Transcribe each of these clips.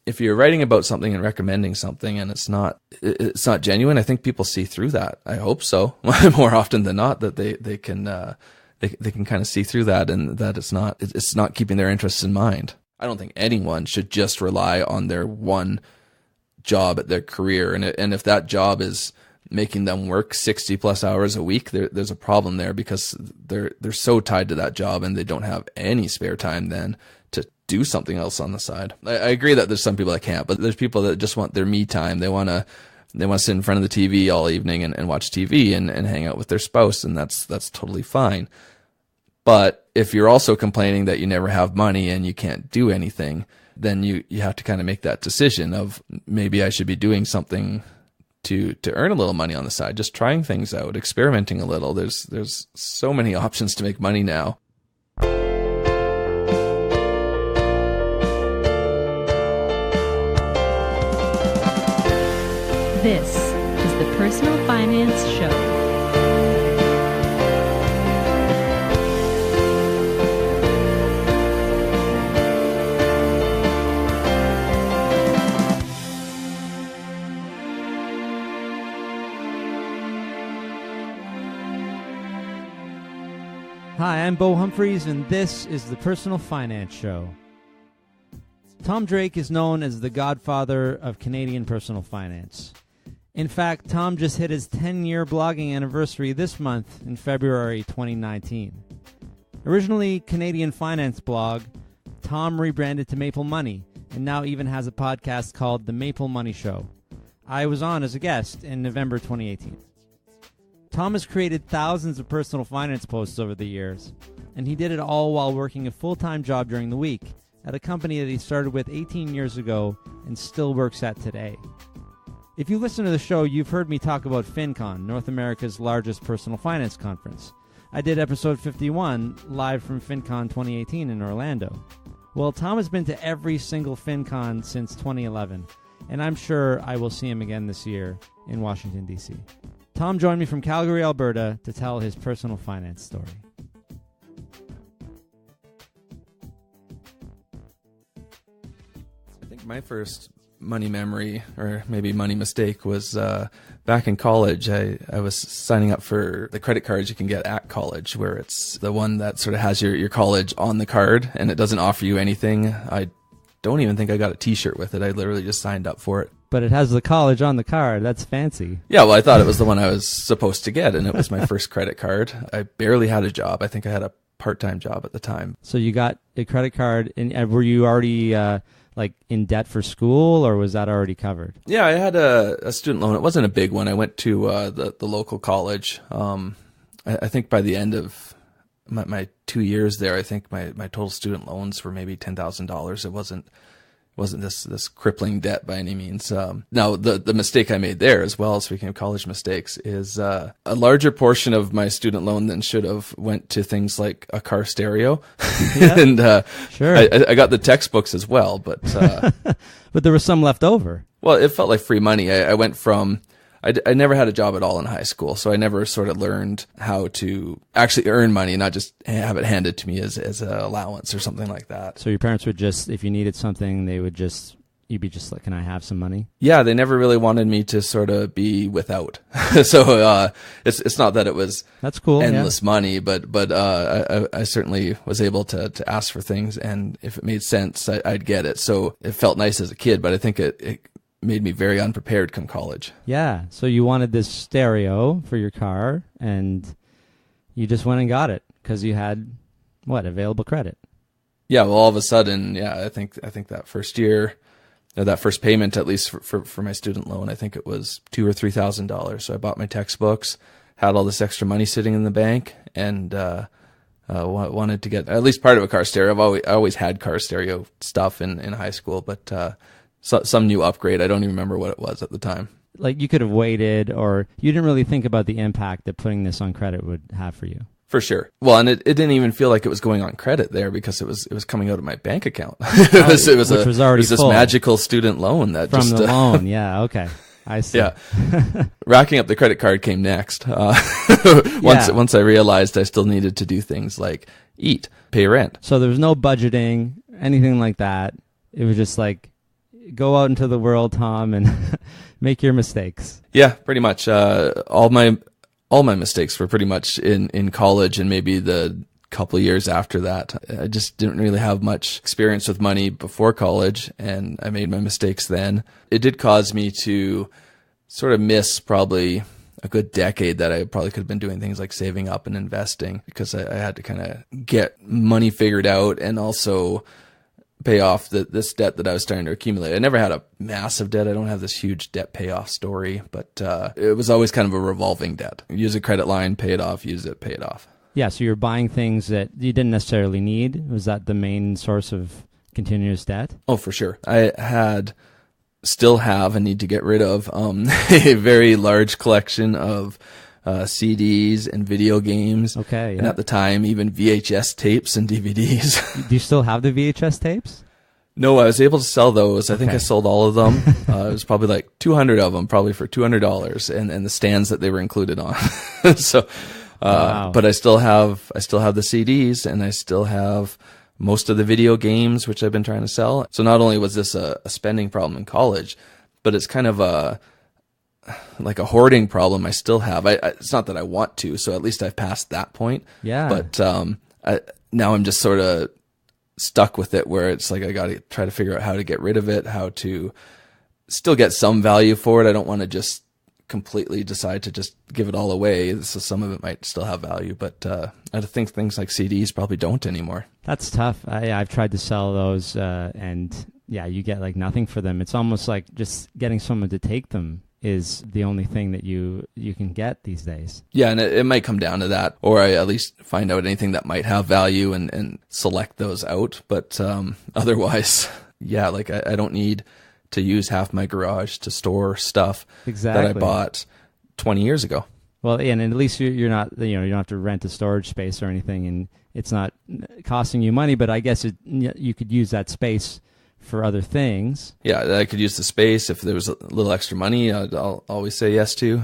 if you're writing about something and recommending something and it's not genuine, I think people see through that. I hope so. More often than not, that they can kind of see through that, and that it's not keeping their interests in mind. I don't think anyone should just rely on their one job at their career. And if that job is making them work 60 plus hours a week, there's a problem there, because they're so tied to that job and they don't have any spare time then to do something else on the side. I agree that there's some people that can't, but there's people that just want their me time. They want to sit in front of the TV all evening and watch TV and hang out with their spouse, and that's totally fine. But if you're also complaining that you never have money and you can't do anything, then you have to kind of make that decision of, maybe I should be doing something to earn a little money on the side, just trying things out, experimenting a little. There's so many options to make money now. This is the Personal Finance Show. Hi, I'm Bo Humphreys, and this is the Personal Finance Show. Tom Drake is known as the godfather of Canadian personal finance. In fact, Tom just hit his 10-year blogging anniversary this month in February 2019. Originally Canadian finance blog, Tom rebranded to Maple Money, and now even has a podcast called The Maple Money Show. I was on as a guest in November 2018. Tom has created thousands of personal finance posts over the years, and he did it all while working a full-time job during the week at a company that he started with 18 years ago and still works at today. If you listen to the show, you've heard me talk about FinCon, North America's largest personal finance conference. I did episode 51 live from FinCon 2018 in Orlando. Well, Tom has been to every single FinCon since 2011, and I'm sure I will see him again this year in Washington, D.C. Tom joined me from Calgary, Alberta, to tell his personal finance story. I think my first money memory, or maybe money mistake, was back in college. I was signing up for the credit cards you can get at college, where it's the one that sort of has your college on the card, and it doesn't offer you anything. I don't even think I got a t-shirt with it. I literally just signed up for it. But it has the college on the card. That's fancy. Yeah, well, I thought it was the one I was supposed to get, and it was my first credit card. I barely had a job. I think I had a part-time job at the time. So you got a credit card, and were you already in debt for school, or was that already covered? Yeah, I had a student loan. It wasn't a big one. I went to the local college. I think by the end of my 2 years there, I think my total student loans were maybe $10,000. It wasn't this crippling debt by any means. Now, the mistake I made there as well, speaking of college mistakes, is a larger portion of my student loan than should have went to things like a car stereo. Yeah. And sure. I got the textbooks as well, but but there was some left over. Well, it felt like free money. I went from I never had a job at all in high school, so I never sort of learned how to actually earn money, not just have it handed to me as an allowance or something like that. So your parents would just, if you needed something, you'd be just like, can I have some money? Yeah, they never really wanted me to sort of be without. So it's not that it was that's cool, endless money, but I certainly was able to ask for things, and if it made sense, I'd get it. So it felt nice as a kid, but I think it made me very unprepared come college. Yeah, so you wanted this stereo for your car, and you just went and got it because you had available credit. Yeah, well, all of a sudden, yeah, I think that first year, that first payment, at least for my student loan, I think it was $2,000 or $3,000. So I bought my textbooks, had all this extra money sitting in the bank, and wanted to get at least part of a car stereo. I always had car stereo stuff in high school, but some new upgrade. I don't even remember what it was at the time. Like, you could have waited, or you didn't really think about the impact that putting this on credit would have for you. For sure. Well, and it didn't even feel like it was going on credit there, because it was coming out of my bank account. It was this magical student loan that from the loan. Yeah. Okay. I see. Yeah. Racking up the credit card came next. Once I realized I still needed to do things like eat, pay rent. So there was no budgeting, anything like that. It was just like, go out into the world, Tom, and make your mistakes. Yeah, pretty much. All my mistakes were pretty much in college and maybe the couple of years after that. I just didn't really have much experience with money before college, and I made my mistakes then. It did cause me to sort of miss probably a good decade that I probably could have been doing things like saving up and investing, because I had to kind of get money figured out and also pay off this debt that I was starting to accumulate. I never had a massive debt. I don't have this huge debt payoff story, but it was always kind of a revolving debt. Use a credit line, pay it off, use it, pay it off. Yeah, so you're buying things that you didn't necessarily need. Was that the main source of continuous debt? Oh, for sure. Still have, and need to get rid of a very large collection of CDs and video games. Okay, yeah. And at the time, even VHS tapes and DVDs. Do you still have the VHS tapes? No, I was able to sell those. I think Okay. I sold all of them. It was probably like 200 of them, probably for $200, and the stands that they were included on. So, Wow. but I still have the CDs, and I still have most of the video games, which I've been trying to sell. So not only was this a spending problem in college, but it's kind of like a hoarding problem I still have. It's not that I want to, so at least I've passed that point. Yeah. But now I'm just sort of stuck with it, where it's like I got to try to figure out how to get rid of it, how to still get some value for it. I don't want to just completely decide to just give it all away. So some of it might still have value, but I think things like CDs probably don't anymore. That's tough. I've tried to sell those, and yeah, you get like nothing for them. It's almost like just getting someone to take them is the only thing that you can get these days. Yeah, and it might come down to that, or I at least find out anything that might have value and select those out. But otherwise, yeah, like I don't need to use half my garage to store stuff Exactly. that I bought 20 years ago. Well, and at least you're not, you don't have to rent a storage space or anything, and it's not costing you money. But I guess you could use that space for other things. Yeah, I could use the space if there was a little extra money. I'll always say yes to.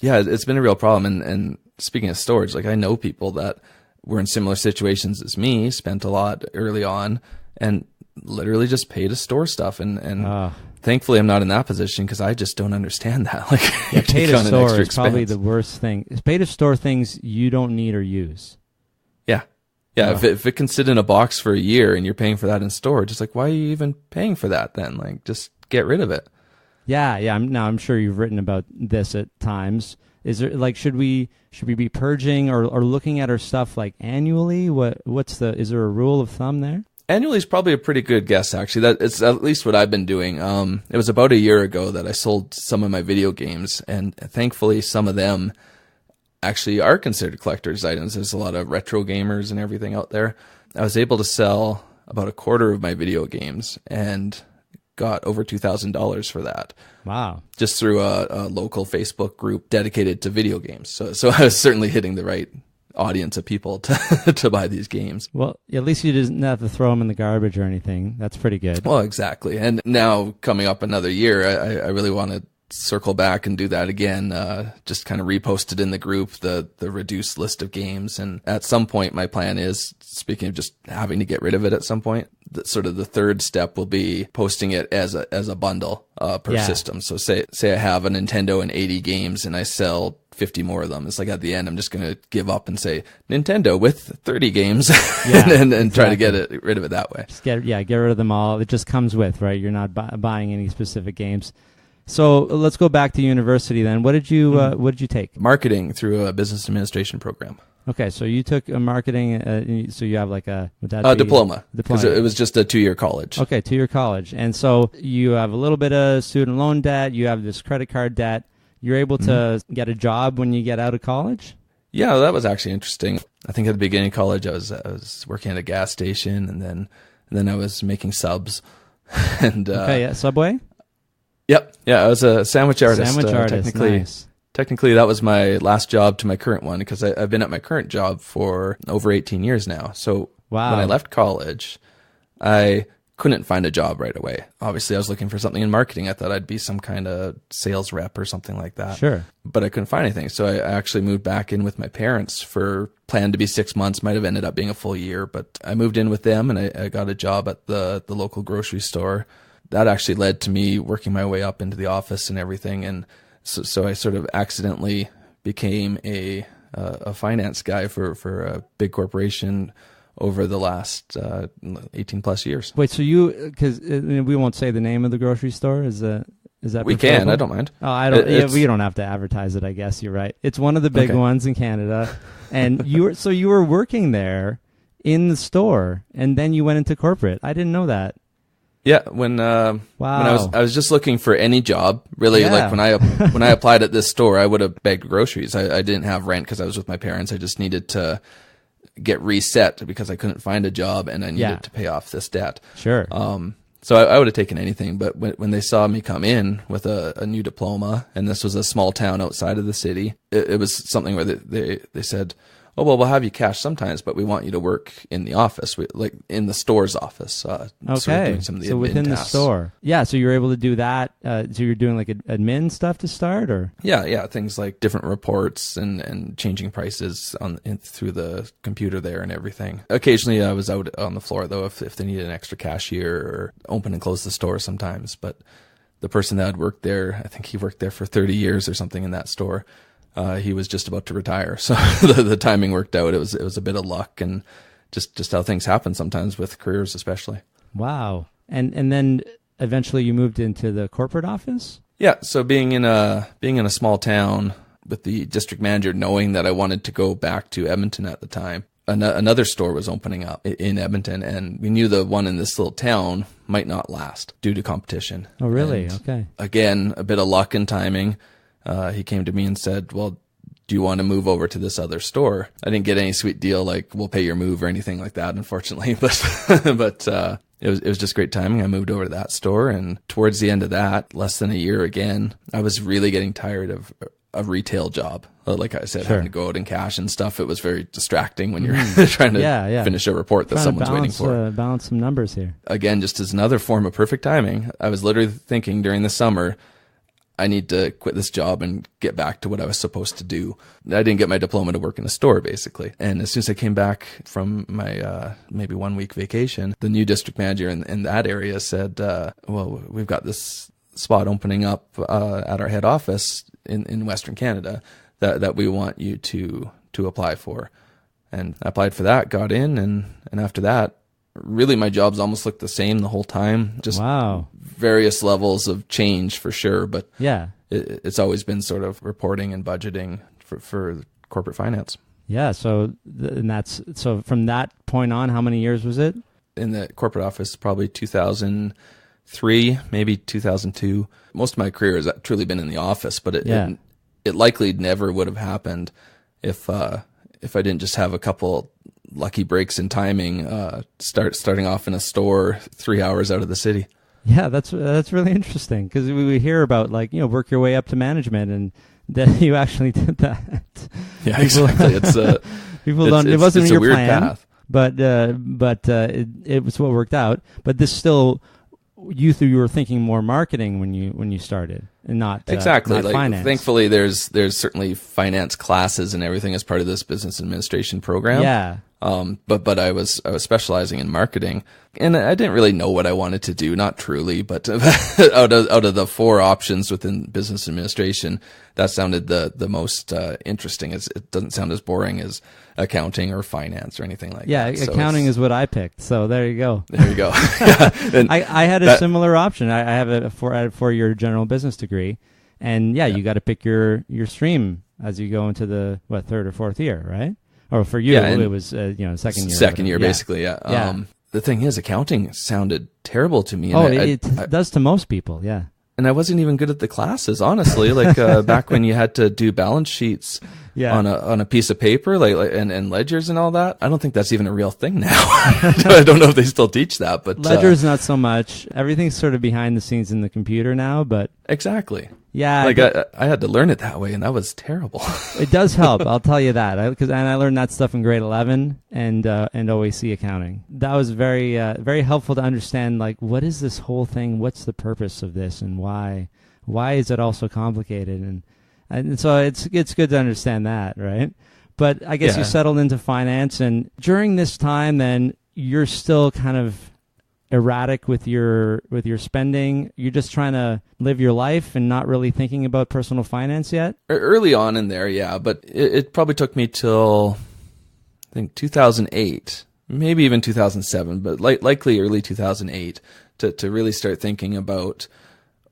Yeah, it's been a real problem. And speaking of storage, like I know people that were in similar situations as me, spent a lot early on, and literally just pay to store stuff. And thankfully, I'm not in that position, because I just don't understand that. Like, Yeah, pay to store is expense. probably the worst thing. It's pay to store things you don't need or use. Yeah, if it can sit in a box for a year and you're paying for that in storage, it's like, why are you even paying for that then? Like, just get rid of it. Yeah. I'm sure you've written about this at times. Is there like should we be purging or looking at our stuff like annually? Is there a rule of thumb there? Annually is probably a pretty good guess, actually. That it's at least what I've been doing. It was about a year ago that I sold some of my video games, and thankfully some of them actually are considered collector's items. There's a lot of retro gamers and everything out there. I was able to sell about a quarter of my video games and got over $2,000 for that. Wow. Just through a local Facebook group dedicated to video games. So I was certainly hitting the right audience of people to buy these games. Well, at least you didn't have to throw them in the garbage or anything. That's pretty good. Well, exactly. And now coming up another year, I really want to circle back and do that again. Just kind of repost it in the group, the reduced list of games. And at some point, my plan is, speaking of just having to get rid of it at some point, sort of the third step will be posting it as a bundle per system. So say I have a Nintendo and 80 games and I sell 50 more of them. It's like at the end, I'm just going to give up and say Nintendo with 30 games and try to get rid of it that way. Just get rid of them all. It just comes with, right? You're not buying any specific games. So let's go back to university then. What did you take? Marketing through a business administration program. Okay, so you took a marketing. So you have like a diploma. Because it was just a 2-year college. Okay, 2-year college, and so you have a little bit of student loan debt. You have this credit card debt. You're able to get a job when you get out of college? Yeah, that was actually interesting. I think at the beginning of college, I was working at a gas station, and then I was making subs. And Subway. Yep. Yeah, I was a sandwich artist. Nice. Technically, that was my last job to my current one, because I've been at my current job for over 18 years now. So when I left college, I couldn't find a job right away. Obviously, I was looking for something in marketing. I thought I'd be some kind of sales rep or something like that. Sure. But I couldn't find anything. So I actually moved back in with my parents for planned to be 6 months, might have ended up being a full year. But I moved in with them and I got a job at the local grocery store. That actually led to me working my way up into the office and everything. And so I sort of accidentally became a finance guy for a big corporation over the last 18 plus years. Wait, so because we won't say the name of the grocery store, is that we preferable? can, I don't mind. Oh, I don't. We don't have to advertise it, I guess. You're right. It's one of the big ones in Canada, and you were working there in the store, and then you went into corporate. I didn't know that. Yeah, when I was just looking for any job, really. Yeah. Like when I applied at this store, I would have begged groceries. I didn't have rent because I was with my parents. I just needed to get reset because I couldn't find a job and I needed to pay off this debt. Sure. So I would have taken anything, but when they saw me come in with a new diploma, and this was a small town outside of the city, it was something where they said, oh, well, we'll have you cash sometimes, but we want you to work in the office, like in the store's office. Sort of doing some of the so within tasks. the store. Yeah, so you were able to do that. So you're doing like admin stuff to start, or? Yeah, things like different reports and changing prices through the computer there and everything. Occasionally I was out on the floor, though, if they needed an extra cashier or open and close the store sometimes. But the person that had worked there, I think he worked there for 30 years or something in that store. He was just about to retire, so the timing worked out. It was a bit of luck and just how things happen sometimes with careers, especially. Wow. And then eventually you moved into the corporate office? Yeah. So being in a small town with the district manager knowing that I wanted to go back to Edmonton at the time, another store was opening up in Edmonton, and we knew the one in this little town might not last due to competition. Oh, really? And okay. Again, a bit of luck and timing. He came to me and said, well, do you want to move over to this other store? I didn't get any sweet deal like we'll pay your move or anything like that, unfortunately, but it was just great timing. I moved over to that store, and towards the end of that, less than a year again, I was really getting tired of a retail job. Like I said, Sure. having to go out and cash and stuff. It was very distracting when you're trying to finish a report that someone's waiting for. Balance some numbers here. Again, just as another form of perfect timing, I was literally thinking during the summer, I need to quit this job and get back to what I was supposed to do. I didn't get my diploma to work in a store, basically. And as soon as I came back from my maybe 1 week vacation, the new district manager in that area said, well, we've got this spot opening up at our head office in Western Canada that we want you to apply for. And I applied for that, got in, and after that, really my jobs almost looked the same the whole time. Just various levels of change for sure, but yeah, it's always been sort of reporting and budgeting for corporate finance. Yeah, so from that point on, how many years was it? In the corporate office, probably 2003, maybe 2002. Most of my career has truly been in the office, but it likely never would have happened if I didn't just have a couple lucky breaks in timing, starting off in a store 3 hours out of the city. Yeah, that's really interesting, because we hear about, like, work your way up to management, and then you actually did that. Yeah, exactly. It's people don't. It wasn't it's your a weird plan, path. but it was what worked out. But this still, you were thinking more marketing when you started, and not exactly not like finance. Thankfully, there's certainly finance classes and everything as part of this business administration program. Yeah. But I was specializing in marketing, and I didn't really know what I wanted to do, not truly, but out of the four options within business administration, that sounded the most interesting. It doesn't sound as boring as accounting or finance or anything like that. Yeah, accounting is what I picked. So there you go. There you go. Yeah. I had a similar option. I have a 4-year general business degree, and you got to pick your stream as you go into the third or fourth year, right? Or for you, it was second year. Second year, basically, yeah. The thing is, accounting sounded terrible to me. And it does to most people, yeah. And I wasn't even good at the classes, honestly. Like back when you had to do balance sheets on a piece of paper, and ledgers and all that. I don't think that's even a real thing now. I don't know if they still teach that, but ledgers not so much. Everything's sort of behind the scenes in the computer now, but exactly. Yeah, like I had to learn it that way, and that was terrible. It does help, I'll tell you that, and I learned that stuff in grade 11 and OAC accounting. That was very very helpful to understand, like, what is this whole thing? What's the purpose of this, and why is it all so complicated? And so it's good to understand that, right? But I guess you settled into finance, and during this time, then you're still kind of erratic with your spending. You're just trying to live your life and not really thinking about personal finance yet? Early on in there, yeah, but it probably took me till, I think, 2008, maybe even 2007, but likely early 2008 to really start thinking about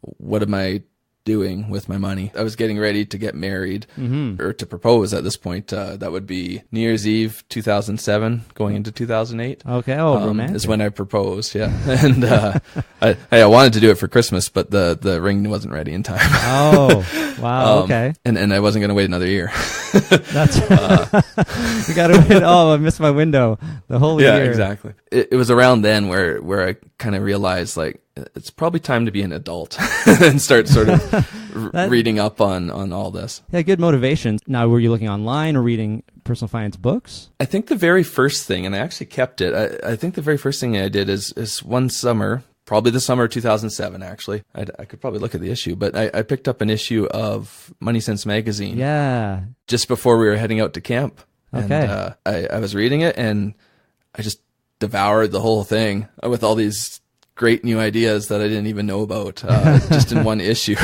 what am I doing with my money. I was getting ready to get married or to propose at this point. That would be New Year's Eve 2007 going into 2008. Okay. Oh, romantic. Is when I proposed, yeah. And I wanted to do it for Christmas, but the ring wasn't ready in time. Oh, wow. Okay. And I wasn't going to wait another year. That's you got to wait. Oh, I missed my window the whole year. Yeah, exactly. It was around then where I kind of realized, like, it's probably time to be an adult and start sort of reading up on all this. Yeah, good motivation. Now, were you looking online or reading personal finance books? I think the very first thing, and I actually kept it, I think the very first thing I did is one summer, probably the summer of 2007, actually. I could probably look at the issue, but I picked up an issue of Money Sense magazine. Yeah. Just before we were heading out to camp. Okay. And I was reading it, and I just devoured the whole thing with all these great new ideas that I didn't even know about, just in one issue.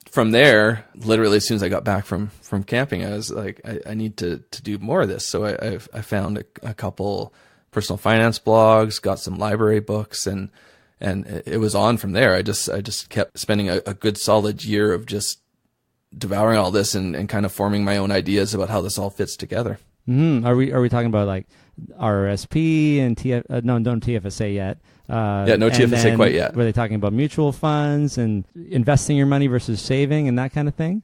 From there, literally as soon as I got back from camping, I was like, I need to do more of this. So I found a couple personal finance blogs, got some library books, and it was on from there. I just kept spending a good solid year of just devouring all this and kind of forming my own ideas about how this all fits together. Mm-hmm. Are we talking about like RRSP and no TFSA yet? Yeah, no TFSA quite yet. Were they talking about mutual funds and investing your money versus saving and that kind of thing?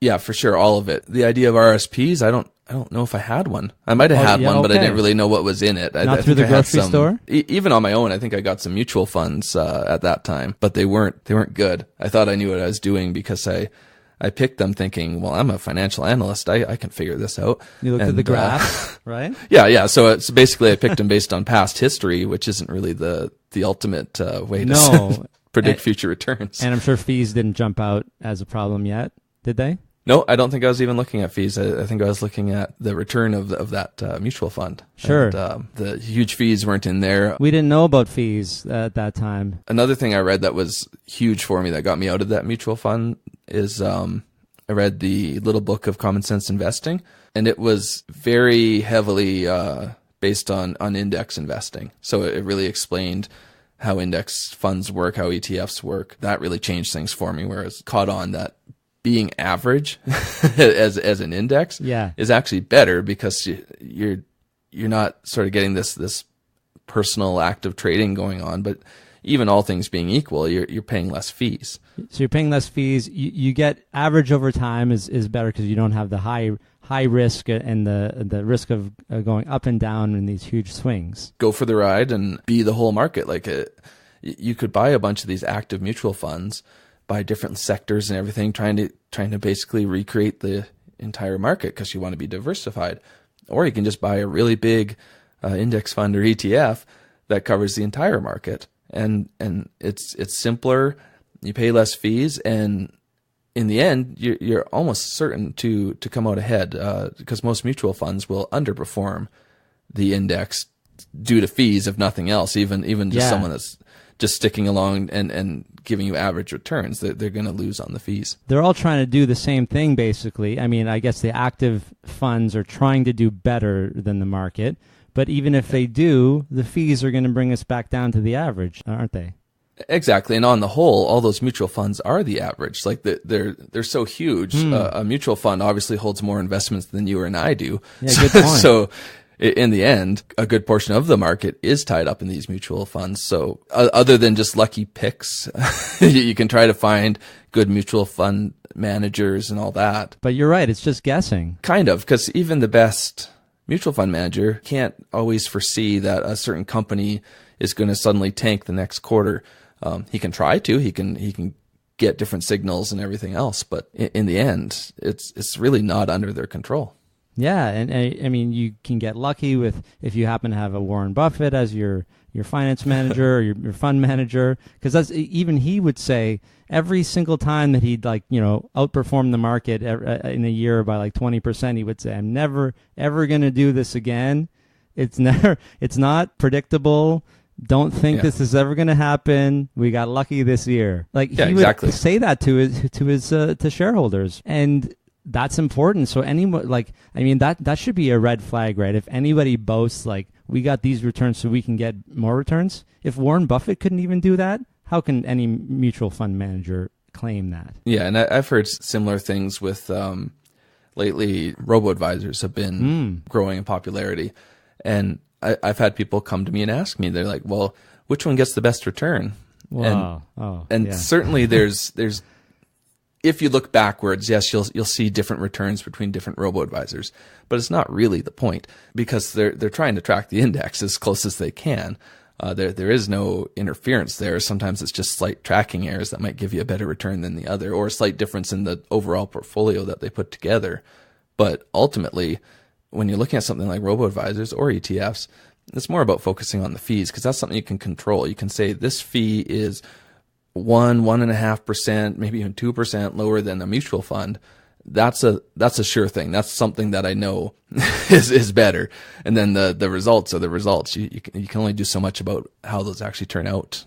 Yeah, for sure, all of it. The idea of RSPs, I don't know if I had one. I might have had one, but I didn't really know what was in it. Not through the grocery store? Even on my own, I think I got some mutual funds at that time, but they weren't good. I thought I knew what I was doing because I picked them thinking, well, I'm a financial analyst. I can figure this out. You looked at the graph, right? Yeah. So it's basically I picked them based on past history, which isn't really the ultimate way to predict future returns. And I'm sure fees didn't jump out as a problem yet, did they? No, I don't think I was even looking at fees. I think I was looking at the return of that mutual fund. Sure. And, the huge fees weren't in there. We didn't know about fees at that time. Another thing I read that was huge for me that got me out of that mutual fund is I read the Little Book of Common Sense Investing, and it was very heavily based on index investing. So it really explained how index funds work, how ETFs work. That really changed things for me, where I was caught on that being average as an index is actually better because you're not sort of getting this personal act of trading going on, but even all things being equal, you're paying less fees. So you're paying less fees. You get average over time is better because you don't have the high risk and the risk of going up and down in these huge swings. Go for the ride and be the whole market. Like you could buy a bunch of these active mutual funds, buy different sectors and everything, trying to basically recreate the entire market because you want to be diversified. Or you can just buy a really big index fund or ETF that covers the entire market, and it's simpler. You pay less fees, and in the end, you're almost certain to come out ahead because most mutual funds will underperform the index due to fees, if nothing else. Even just someone that's just sticking along and giving you average returns, they're going to lose on the fees. They're all trying to do the same thing, basically. I mean, I guess the active funds are trying to do better than the market, but even if they do, the fees are going to bring us back down to the average, aren't they? Exactly, and on the whole, all those mutual funds are the average. Like they're so huge. A mutual fund obviously holds more investments than you and I do. Yeah, good point. So in the end, a good portion of the market is tied up in these mutual funds. So other than just lucky picks, you can try to find good mutual fund managers and all that. But you're right, it's just guessing. Kind of, because even the best mutual fund manager can't always foresee that a certain company is going to suddenly tank the next quarter. He can try to, he can get different signals and everything else, but in the end, it's really not under their control. Yeah, and I mean, you can get lucky with if you happen to have a Warren Buffett as your finance manager or your fund manager, because that's even he would say every single time that he'd outperform the market in a year by like 20%, he would say, "I'm never ever going to do this again. It's not predictable. Don't think this is ever going to happen. We got lucky this year." Like he would say that to his shareholders, and that's important. So that should be a red flag, right? If anybody boasts like we got these returns so we can get more returns, if Warren Buffett couldn't even do that, how can any mutual fund manager claim that? Yeah, and I've heard similar things with lately. Robo-advisors have been growing in popularity, and I've had people come to me and ask me, they're like, well, which one gets the best return? Wow. Certainly there's if you look backwards, yes, you'll see different returns between different robo-advisors, but it's not really the point because they're trying to track the index as close as they can. There is no interference there. Sometimes it's just slight tracking errors that might give you a better return than the other, or a slight difference in the overall portfolio that they put together. But ultimately, when you're looking at something like robo-advisors or ETFs, it's more about focusing on the fees because that's something you can control. You can say this fee is 1.5%, maybe even 2% lower than a mutual fund. That's a sure thing. That's something that I know is better. And then the results are the results. You can only do so much about how those actually turn out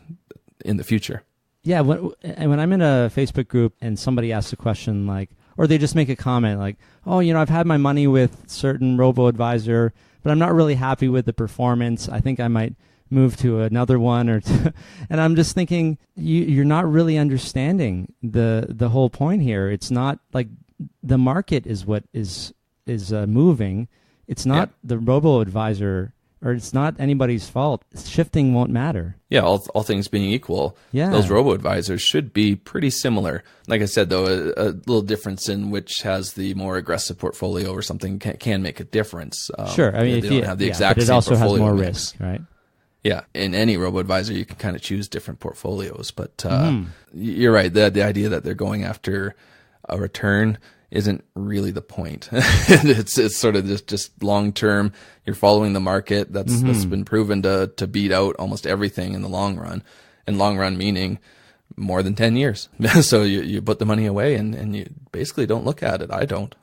in the future. Yeah. When I'm in a Facebook group and somebody asks a question like, or they just make a comment like, oh, I've had my money with certain robo-advisor, but I'm not really happy with the performance. I think I might move to another one or two. And I'm just thinking, you're not really understanding the whole point here. It's not like the market is what is moving. It's not the robo-advisor, or it's not anybody's fault. Shifting won't matter. Yeah, all things being equal, those robo-advisors should be pretty similar. Like I said, though, a little difference in which has the more aggressive portfolio or something can make a difference. Sure, I mean, they don't have the exact but it same also has portfolio more mix. risk, right? Yeah, in any robo-advisor, you can kind of choose different portfolios. But you're right, the idea that they're going after a return isn't really the point. It's sort of just long term. You're following the market. That's been proven to beat out almost everything in the long run. And long run meaning more than 10 years. So you put the money away and you basically don't look at it. I don't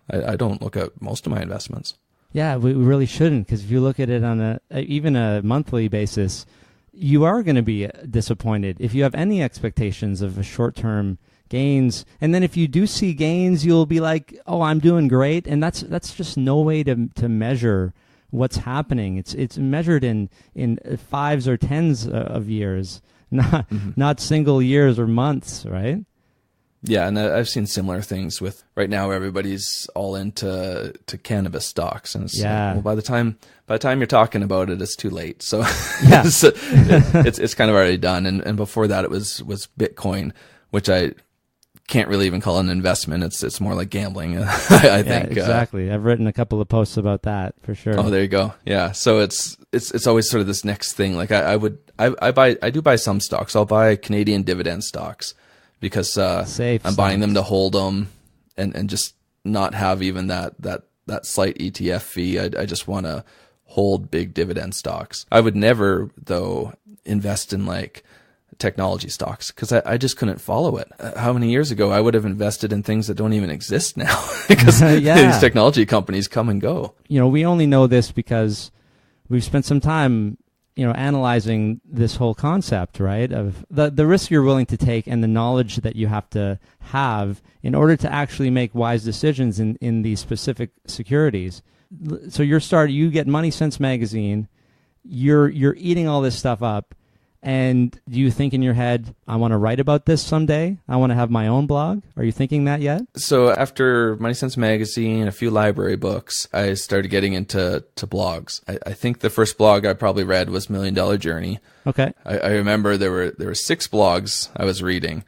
look at most of my investments. Yeah, we really shouldn't, because if you look at it on even a monthly basis, you are going to be disappointed if you have any expectations of a short-term gains. And then if you do see gains, you'll be like, oh, I'm doing great. And that's just no way to measure what's happening. It's measured in fives or tens of years, not single years or months, right? Yeah, and I've seen similar things with right now. Everybody's all into cannabis stocks, and it's well, by the time you're talking about it, it's too late. So it's kind of already done. And before that, it was Bitcoin, which I can't really even call an investment. It's more like gambling. I think exactly. I've written a couple of posts about that for sure. Oh, there you go. Yeah. So it's always sort of this next thing. Like I do buy some stocks. I'll buy Canadian dividend stocks, because I'm buying them to hold them and just not have even that slight ETF fee. I just want to hold big dividend stocks. I would never, though, invest in like technology stocks because I just couldn't follow it. How many years ago I would have invested in things that don't even exist now because these technology companies come and go. We only know this because we've spent some time analyzing this whole concept, right? Of the risk you're willing to take and the knowledge that you have to have in order to actually make wise decisions in these specific securities. So you get Money Sense magazine, you're eating all this stuff up, and do you think in your head, I want to write about this someday? I want to have my own blog? Are you thinking that yet? So after Money Sense magazine, a few library books, I started getting into blogs. I think the first blog I probably read was $1 Million Journey. Okay. I remember there were 6 blogs I was reading.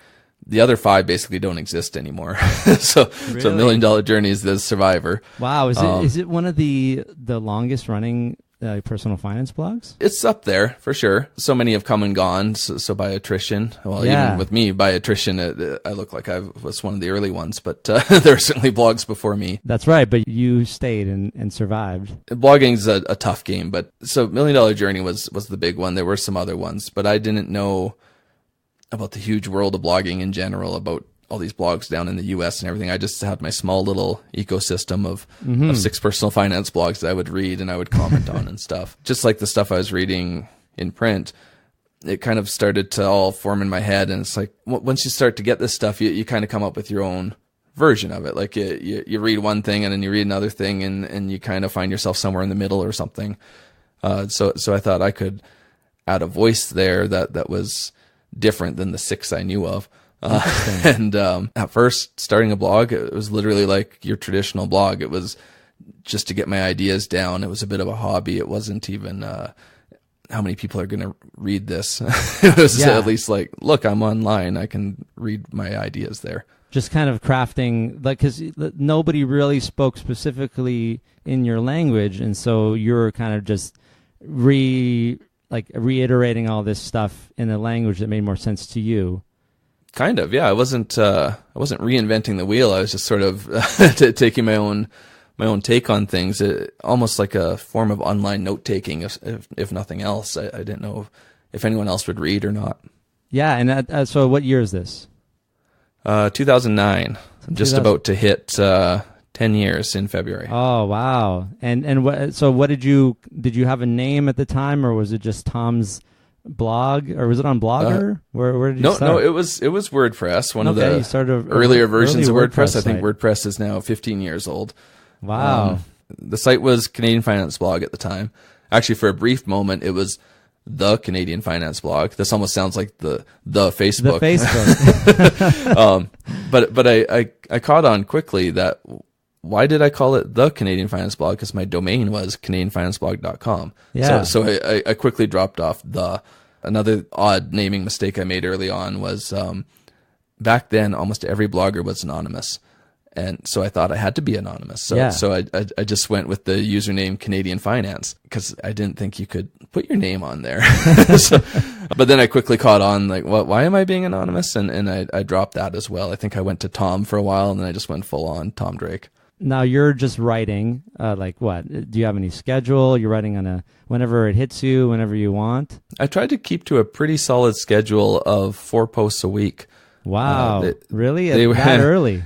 the other 5 basically don't exist anymore. So Really? $1 Million Journey is the survivor. Wow, is it one of the longest running personal finance blogs? It's up there for sure. So many have come and gone. So by attrition, well, even with me, by attrition, I look like I was one of the early ones, but there are certainly blogs before me. That's right, but you stayed and survived. Blogging's a tough game, but so $1 Million Journey was the big one. There were some other ones, but I didn't know about the huge world of blogging in general, about all these blogs down in the US and everything. I just had my small little ecosystem of 6 personal finance blogs that I would read and I would comment on and stuff. Just like the stuff I was reading in print, it kind of started to all form in my head. And it's like, once you start to get this stuff, you kind of come up with your own version of it. Like you read one thing and then you read another thing and you kind of find yourself somewhere in the middle or something. So I thought I could add a voice there that was different than the 6 I knew of. And at first, starting a blog, it was literally like your traditional blog. It was just to get my ideas down. It was a bit of a hobby. It wasn't even how many people are going to read this. It was at least like, look, I'm online. I can read my ideas there. Just kind of crafting, like, because nobody really spoke specifically in your language, and so you're kind of just reiterating all this stuff in a language that made more sense to you. Kind of, yeah. I wasn't reinventing the wheel. I was just sort of taking my own take on things, almost like a form of online note taking, if nothing else. I didn't know if anyone else would read or not. Yeah, and so what year is this? 2009. I'm just about to hit 10 years in February. Oh wow! And what did you have a name at the time, or was it just Tom's blog, or was it on Blogger? Where did you start? No, it was WordPress, one of the you started earlier versions of WordPress. site. I think WordPress is now 15 years old. Wow. The site was Canadian Finance Blog at the time. Actually, for a brief moment, it was the Canadian Finance Blog. This almost sounds like the Facebook. The Facebook. But I caught on quickly that why did I call it the Canadian Finance Blog? Because my domain was CanadianFinanceBlog.com. Yeah. So I quickly dropped off the. Another odd naming mistake I made early on was back then almost every blogger was anonymous. And so I thought I had to be anonymous. So I just went with the username Canadian Finance because I didn't think you could put your name on there. But then I quickly caught on, like, why am I being anonymous? And I dropped that as well. I think I went to Tom for a while and then I just went full on Tom Drake. Now you're just writing, like what? Do you have any schedule? You're writing on whenever it hits you, whenever you want? I tried to keep to a pretty solid schedule of 4 posts a week. Wow. Really? They were that early?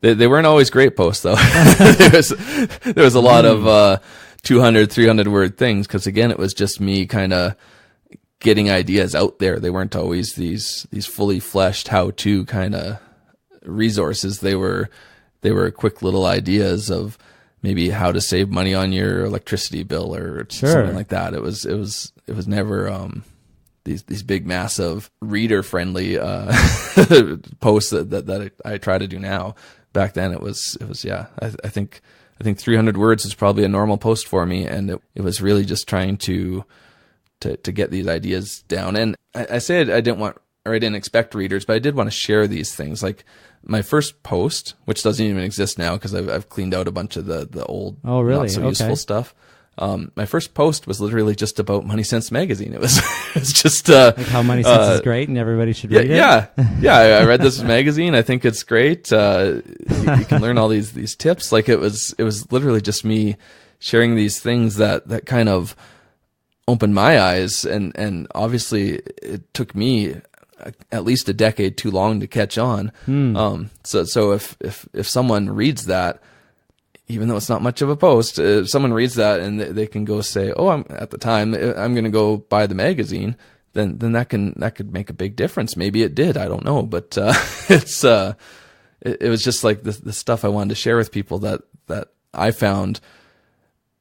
They weren't always great posts, though. there was a lot of 200, 300 word things because, again, it was just me kind of getting ideas out there. They weren't always these fully fleshed how-to kind of resources. They were quick little ideas of maybe how to save money on your electricity bill or something like that. It was never these big, massive, reader-friendly posts that I try to do now. Back then, it was I think 300 words is probably a normal post for me, and it was really just trying to get these ideas down. And I said I didn't expect readers, but I did want to share these things. Like my first post, which doesn't even exist now because I've cleaned out a bunch of the old, not so useful stuff. My first post was literally just about Money Sense magazine. It's just like how Money Sense is great and everybody should read it. Yeah. I read this magazine. I think it's great. You can learn all these tips. Like it was literally just me sharing these things that kind of opened my eyes, and obviously it took me at least a decade too long to catch on. So if someone reads that, even though it's not much of a post, if someone reads that and they can go say, "Oh, I'm going to go buy the magazine," then that could make a big difference. Maybe it did. I don't know, but it was just like the stuff I wanted to share with people that I found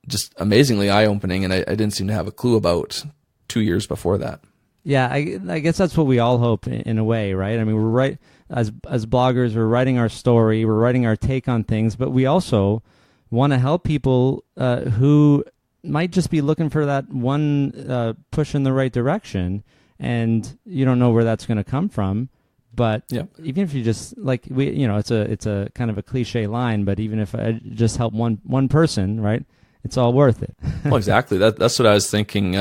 just amazingly eye-opening, and I didn't seem to have a clue about 2 years before that. Yeah, I guess that's what we all hope in a way, right? I mean, we're as bloggers, we're writing our story, we're writing our take on things, but we also want to help people who might just be looking for that one push in the right direction, and you don't know where that's going to come from. But Yep. even if you just like it's a kind of a cliche line, but even if I just help one person, right, it's all worth it. Well, exactly. That's what I was thinking.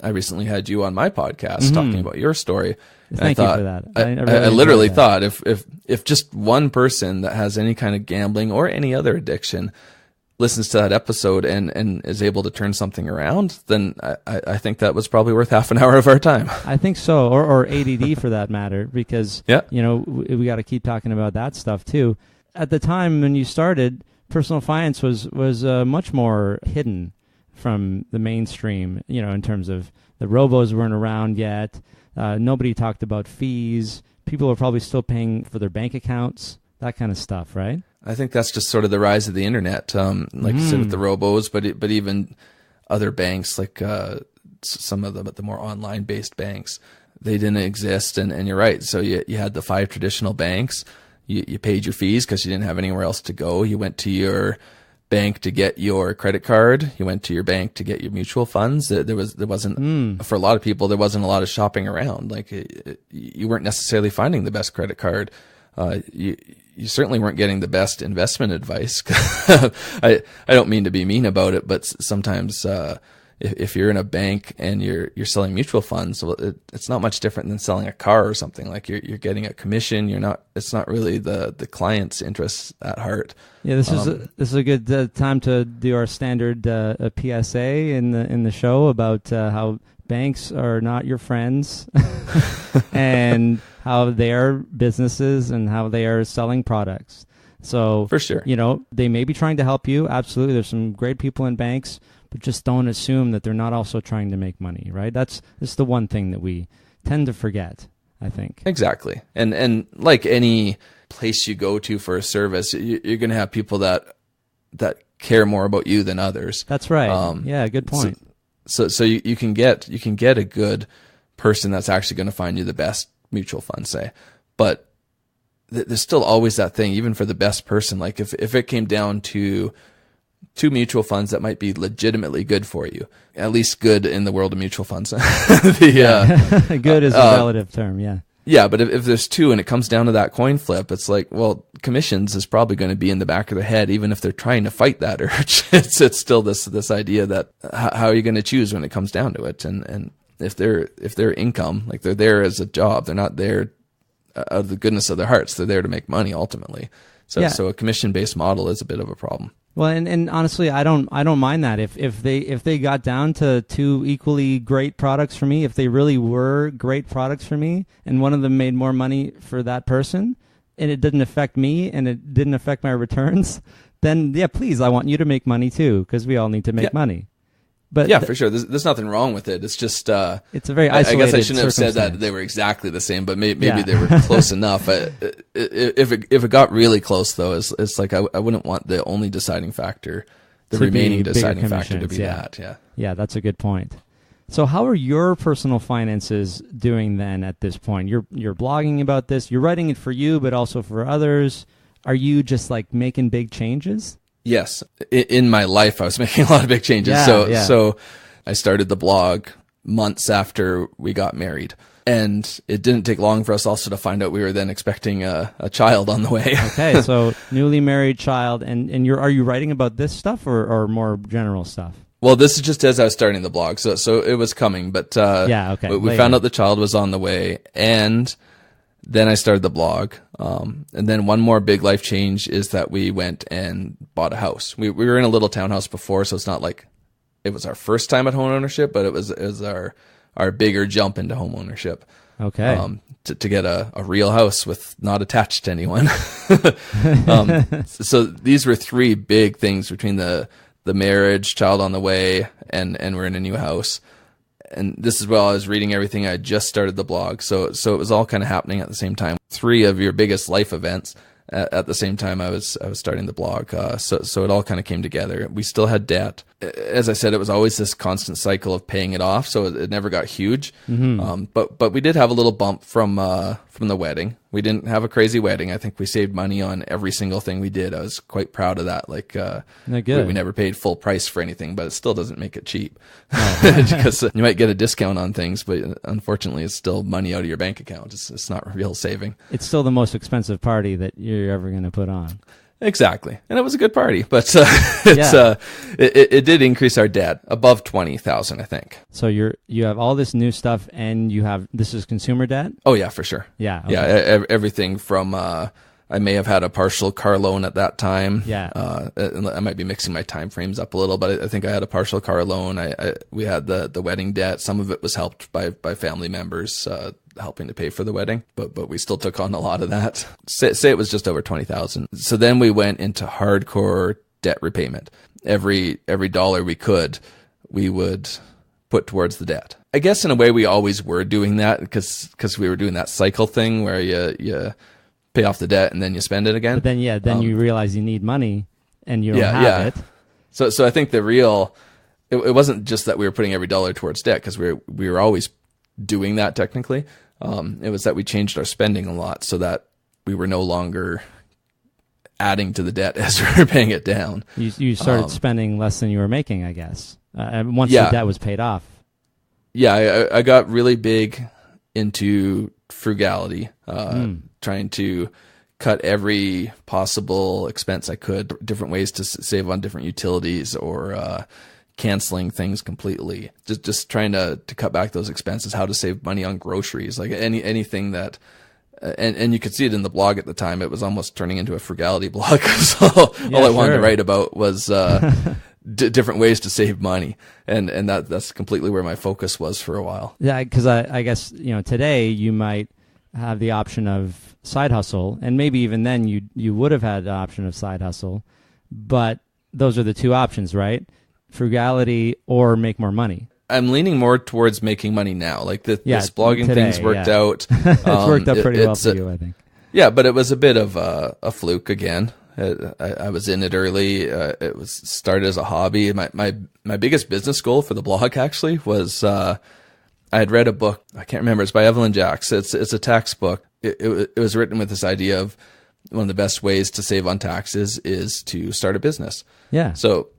I recently had you on my podcast talking about your story. Thank you for that. I really literally enjoyed that. thought if just one person that has any kind of gambling or any other addiction listens to that episode and is able to turn something around, then I think that was probably worth half an hour of our time. I think so, or ADD for that matter, because we got to keep talking about that stuff too. At the time when you started, personal finance was much more hidden from the mainstream. In terms of the robos weren't around yet. Nobody talked about fees. People were probably still paying for their bank accounts, that kind of stuff, right? I think that's just sort of the rise of the internet, like you said with the robos, but even other banks, like some of the more online-based banks, they didn't exist. And you're right. So you had the 5 traditional banks. You paid your fees because you didn't have anywhere else to go. You went to your bank to get your credit card. You went to your bank to get your mutual funds. There wasn't for a lot of people, there wasn't a lot of shopping around. Like you weren't necessarily finding the best credit card. You certainly weren't getting the best investment advice. I don't mean to be mean about it, but sometimes if you're in a bank and you're selling mutual funds, well, it's not much different than selling a car or something. Like you're getting a commission. It's not really the client's interests at heart. Yeah, this is a good time to do our standard PSA in the show about how banks are not your friends and how they are businesses and how they are selling products. So for sure, they may be trying to help you. Absolutely. There's some great people in banks, but just don't assume that they're not also trying to make money, right? That's the one thing that we tend to forget, I think. Exactly. And like any place you go to for a service, you're going to have people that care more about you than others. That's right. Yeah, good point. So you can get a good person that's actually going to find you the best mutual fund, say, but there's still always that thing, even for the best person. Like if it came down to 2 mutual funds that might be legitimately good for you, at least good in the world of mutual funds. Good is a relative term. Yeah. Yeah, but if there's 2 and it comes down to that coin flip, it's like, well, commissions is probably going to be in the back of their head, even if they're trying to fight that urge. It's still this idea that how are you going to choose when it comes down to it? And if their income, like they're there as a job, they're not there out of the goodness of their hearts. They're there to make money ultimately. So a commission-based model is a bit of a problem. Well, and honestly, I don't mind that if they got down to 2 equally great products for me, if they really were great products for me, and one of them made more money for that person, and it didn't affect me and it didn't affect my returns, then yeah, please, I want you to make money too, because we all need to make money. But yeah, for sure. There's nothing wrong with it. It's just it's a very isolated. I guess I shouldn't have said that they were exactly the same, but maybe they were close enough. If it got really close, though, it's like I wouldn't want the only deciding factor, the remaining deciding factor, to be that. Yeah. Yeah, that's a good point. So how are your personal finances doing then at this point? You're blogging about this. You're writing it for you, but also for others. Are you just like making big changes? Yes. In my life, I was making a lot of big changes. So I started the blog months after we got married. And it didn't take long for us also to find out we were then expecting a child on the way. Okay, so newly married child. And are you writing about this stuff or more general stuff? Well, this is just as I was starting the blog. So it was coming. But we found out the child was on the way. And then I started the blog. And then one more big life change is that we went and bought a house. We were in a little townhouse before, so it's not like it was our first time at home ownership, but it was our bigger jump into home ownership. Okay. To get a real house with not attached to anyone. So these were 3 big things between the marriage, child on the way, and we're in a new house. And this is while I was reading everything. I just started the blog. So it was all kind of happening at the same time. 3 of your biggest life events at the same time I was starting the blog. So it all kind of came together. We still had debt. As I said, it was always this constant cycle of paying it off. So it never got huge. Mm-hmm. But we did have a little bump from the wedding. We didn't have a crazy wedding. I think we saved money on every single thing we did. I was quite proud of that. Like, we never paid full price for anything, but it still doesn't make it cheap because you might get a discount on things, but unfortunately it's still money out of your bank account. It's not real saving. It's still the most expensive party that you're ever going to put on. Exactly. And it was a good party, but it did increase our debt above 20,000, I think. So you have all this new stuff, and this is consumer debt? Oh yeah, for sure. Yeah. Okay. Yeah. Everything from, I may have had a partial car loan at that time. Yeah. I might be mixing my time frames up a little, but I think I had a partial car loan. We had the wedding debt. Some of it was helped by family members, helping to pay for the wedding, but we still took on a lot of that. Say it was just over 20,000. So then we went into hardcore debt repayment. Every dollar we could, we would put towards the debt. I guess in a way we always were doing that because we were doing that cycle thing where you pay off the debt and then you spend it again. But then you realize you need money and you don't have it. So I think it wasn't just that we were putting every dollar towards debt because we were always doing that technically. It was that we changed our spending a lot so that we were no longer adding to the debt as we were paying it down. You started spending less than you were making, I guess, once the debt was paid off. Yeah, I got really big into frugality, trying to cut every possible expense I could, different ways to save on different utilities or canceling things completely. Just trying to cut back those expenses, how to save money on groceries, like anything that, and you could see it in the blog at the time. It was almost turning into a frugality blog. So all I wanted to write about was different ways to save money, and that's completely where my focus was for a while. Yeah, because I guess today you might have the option of side hustle, and maybe even then you would have had the option of side hustle, but those are the two options, right? Frugality or make more money. I'm leaning more towards making money now. Like this blogging thing's worked out. It's worked out pretty well for you, I think. Yeah, but it was a bit of a fluke again. I was in it early. It was started as a hobby. My biggest business goal for the blog actually was I had read a book. I can't remember. It's by Evelyn Jacks. It's a tax book. It was written with this idea of one of the best ways to save on taxes is to start a business. Yeah. So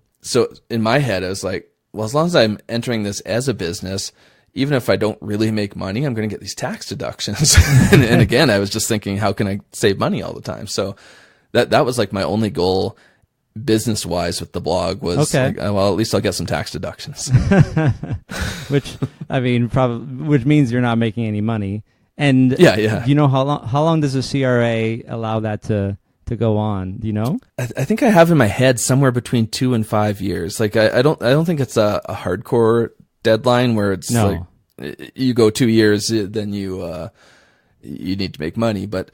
in my head, I was like, well, as long as I'm entering this as a business, even if I don't really make money, I'm going to get these tax deductions. and again, I was just thinking, how can I save money all the time? So that was like my only goal business wise with the blog was, like, well, at least I'll get some tax deductions. Which means you're not making any money. And you know, how long does a CRA allow that to go on? Do you know? I think I have in my head somewhere between 2 and 5 years. Like I don't think it's a hardcore deadline where it's like you go 2 years, then you need to make money. But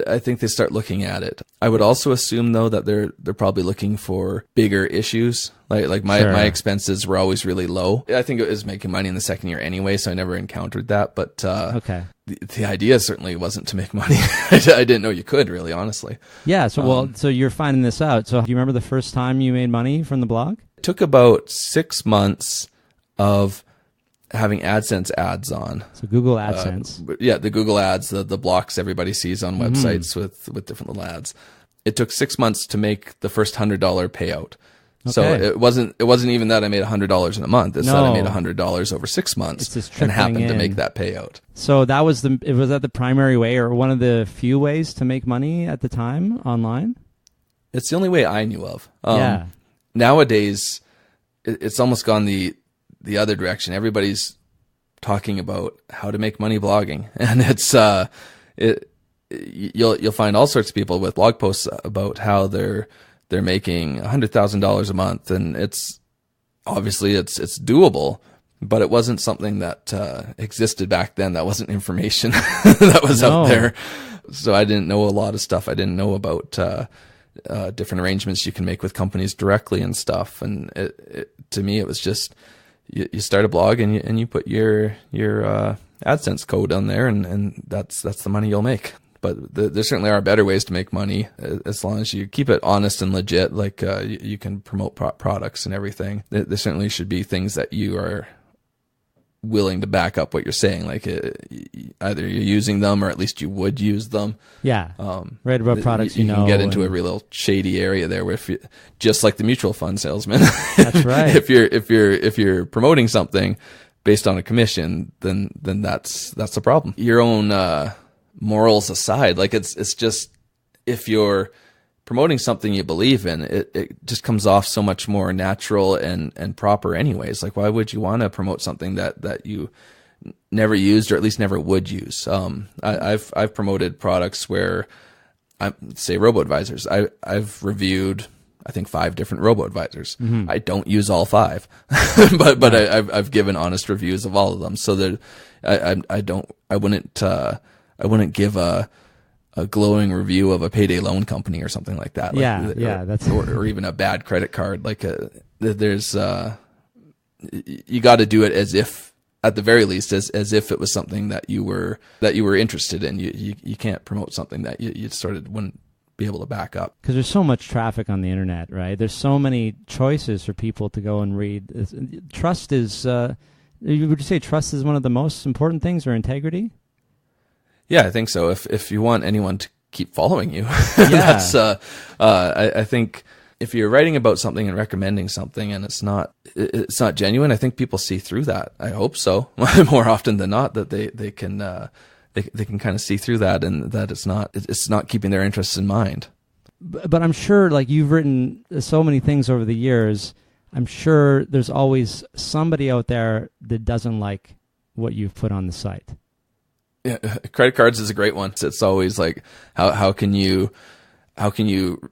I think they start looking at it. I would also assume though that they're probably looking for bigger issues. Like my expenses were always really low. I think it was making money in the second year anyway, so I never encountered that. But the idea certainly wasn't to make money. I didn't know you could, really, honestly. Yeah. So so you're finding this out. So do you remember the first time you made money from the blog? It took about 6 months of having AdSense ads on. So Google AdSense. The Google ads, the blocks everybody sees on websites with different little ads. It took 6 months to make the first $100 payout. Okay. So it wasn't even that I made $100 in a month. It's that I made $100 over 6 months and happened to make that payout. So was that the primary way or one of the few ways to make money at the time online? It's the only way I knew of. Nowadays, it's almost gone the other direction. Everybody's talking about how to make money blogging, and you'll find all sorts of people with blog posts about how they're making $100,000 a month, and it's obviously it's doable, but it wasn't something that existed back then. That wasn't information that was out there. So I didn't know a lot of stuff. I didn't know about different arrangements you can make with companies directly and stuff. And to me, it was just you start a blog and you put your AdSense code on there, and that's the money you'll make. But there certainly are better ways to make money as long as you keep it honest and legit. Like you can promote products and everything. There certainly should be things that you are willing to back up what you're saying. Like either you're using them or at least you would use them. Yeah. Right about products, you can get into a real shady area there where just like the mutual fund salesman. That's right. if you're promoting something based on a commission, then that's the problem. Your own morals aside, like it's just, if you're promoting something you believe in, it just comes off so much more natural and proper anyways. Like, why would you want to promote something that you never used, or at least never would use? I've promoted products where, say robo-advisors. I've reviewed, I think, 5 different robo-advisors. I don't use all 5, but I've given honest reviews of all of them. So that I wouldn't give a glowing review of a payday loan company or something like that. Like, or even a bad credit card. Like there's you got to do it as if, at the very least, as if it was something that you were interested in. You can't promote something that you sort of wouldn't be able to back up. Because there's so much traffic on the internet, right? There's so many choices for people to go and read. Trust is, would you say trust is one of the most important things, or integrity? Yeah, I think so. If you want anyone to keep following you, that's I think if you're writing about something and recommending something and it's not genuine, I think people see through that. I hope so. More often than not, that they can kind of see through that, and that it's not keeping their interests in mind. But I'm sure, like, you've written so many things over the years, I'm sure there's always somebody out there that doesn't like what you've put on the site. Yeah, credit cards is a great one. It's always like, how can you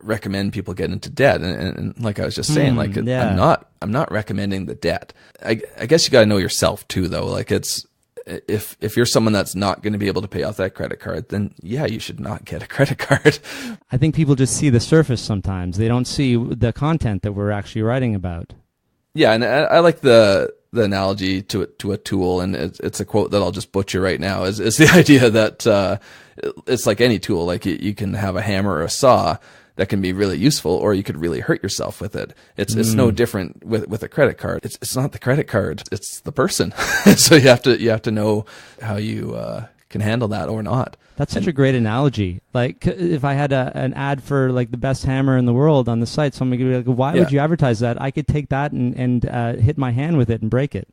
recommend people get into debt? And like I was just saying, like, I'm not recommending the debt. I guess you got to know yourself too, though. Like, it's, if you're someone that's not going to be able to pay off that credit card, then yeah, you should not get a credit card. I think people just see the surface sometimes. They don't see the content that we're actually writing about. Yeah, and I like the analogy to a tool, and it's a quote that I'll just butcher right now, is the idea that it's like any tool. Like, you can have a hammer or a saw that can be really useful, or you could really hurt yourself with it. It's no different with a credit card. It's not the credit card, it's the person. So you have to know how you can handle that or not. That's such a great analogy. Like, if I had an ad for like the best hammer in the world on the site, someone could be like, why would you advertise that? I could take that and hit my hand with it and break it.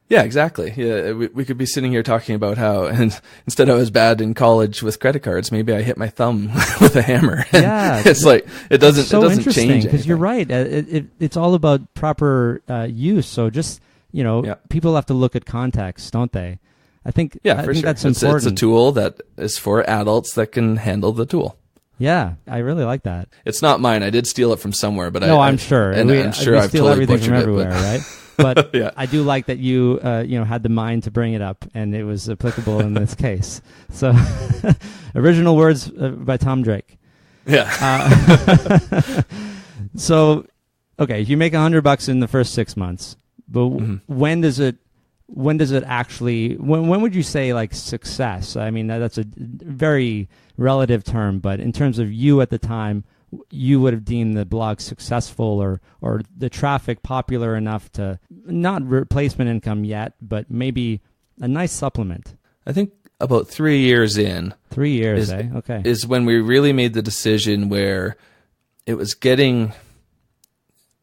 Yeah, exactly. Yeah, we could be sitting here talking about how, and instead I was bad in college with credit cards, maybe I hit my thumb with a hammer. Yeah, it's like it doesn't change anything. Because you're right. It's all about proper use. So just people have to look at context, don't they? I think that's important. It's a tool that is for adults that can handle the tool. Yeah, I really like that. It's not mine. I did steal it from somewhere, but I'm sure. And I'm sure I've totally everything butchered from everywhere, right? But yeah. I do like that you had the mind to bring it up, and it was applicable in this case. So, original words by Tom Drake. Yeah. So, okay, you make $100 in the first 6 months, but when does it actually? When would you say like success? I mean, that's a very relative term, but in terms of you at the time, you would have deemed the blog successful, or the traffic popular enough to not replacement income yet, but maybe a nice supplement. I think about 3 years in. 3 years, okay. Is when we really made the decision where it was getting,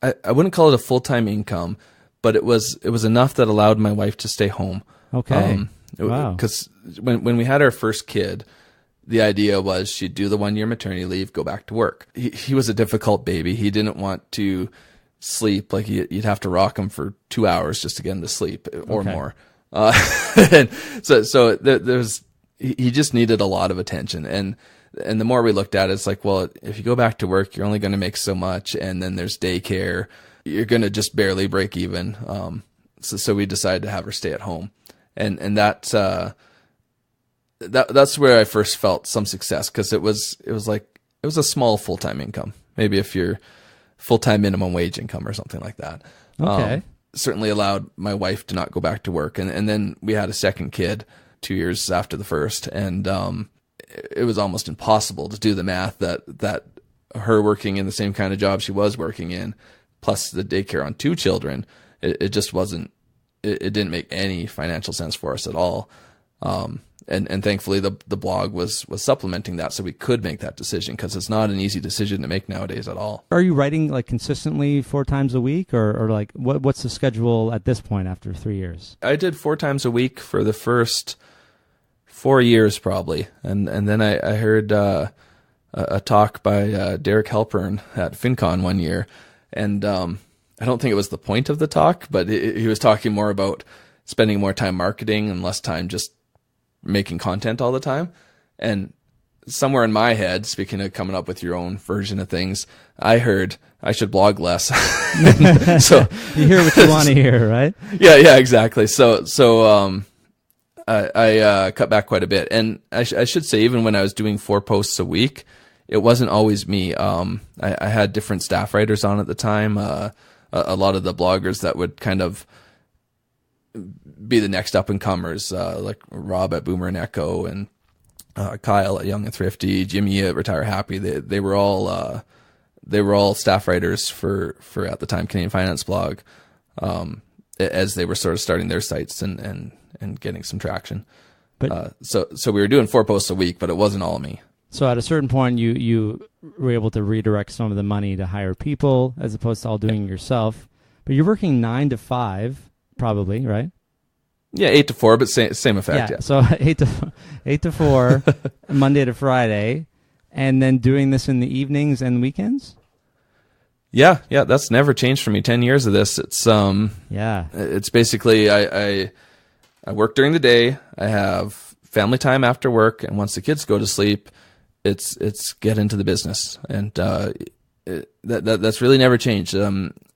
I wouldn't call it a full-time income, but it was enough that allowed my wife to stay home. Okay. Wow. Because when we had our first kid, the idea was she'd do the 1 year maternity leave, go back to work. He was a difficult baby. He didn't want to sleep. Like, you'd have to rock him for 2 hours just to get him to sleep or more. And so there's, he just needed a lot of attention. And the more we looked at it, it's like, well, if you go back to work, you're only going to make so much. And then there's daycare. You're going to just barely break even. So we decided to have her stay at home. And that's where I first felt some success, because it was a small full-time income, maybe if you're full-time minimum wage income or something like that. Okay. Certainly allowed my wife to not go back to work. And then we had a second kid 2 years after the first. And, it was almost impossible to do the math that her working in the same kind of job she was working in, plus the daycare on 2 children, it just wasn't it didn't make any financial sense for us at all. And thankfully the blog was supplementing that, so we could make that decision, because it's not an easy decision to make nowadays at all. Are you writing like consistently 4 times a week, or like what's the schedule at this point after 3 years? I did 4 times a week for the first 4 years probably. And then I heard, a talk by, Derek Halpern at FinCon one year. And, I don't think it was the point of the talk, but he was talking more about spending more time marketing and less time just making content all the time. And somewhere in my head, speaking of coming up with your own version of things, I heard I should blog less. So you hear what you want to hear, right? Yeah, exactly. So I cut back quite a bit. And I should say, even when I was doing 4 posts a week, it wasn't always me. I had different staff writers on at the time. A lot of the bloggers that would kind of be the next up and comers, like Rob at Boomer and Echo, and Kyle at Young and Thrifty, Jimmy at Retire Happy. They were all staff writers for at the time Canadian Finance Blog, as they were sort of starting their sites and getting some traction. But so we were doing 4 posts a week, but it wasn't all me. So at a certain point, you were able to redirect some of the money to hire people as opposed to all doing it yourself. But you're working 9 to 5, probably, right? Yeah, 8 to 4, but same effect. Yeah. So 8 to 4, Monday to Friday, and then doing this in the evenings and weekends. Yeah, that's never changed for me. 10 years of this. It's it's basically I work during the day. I have family time after work, and once the kids go to sleep, it's get into the business, and that's really never changed.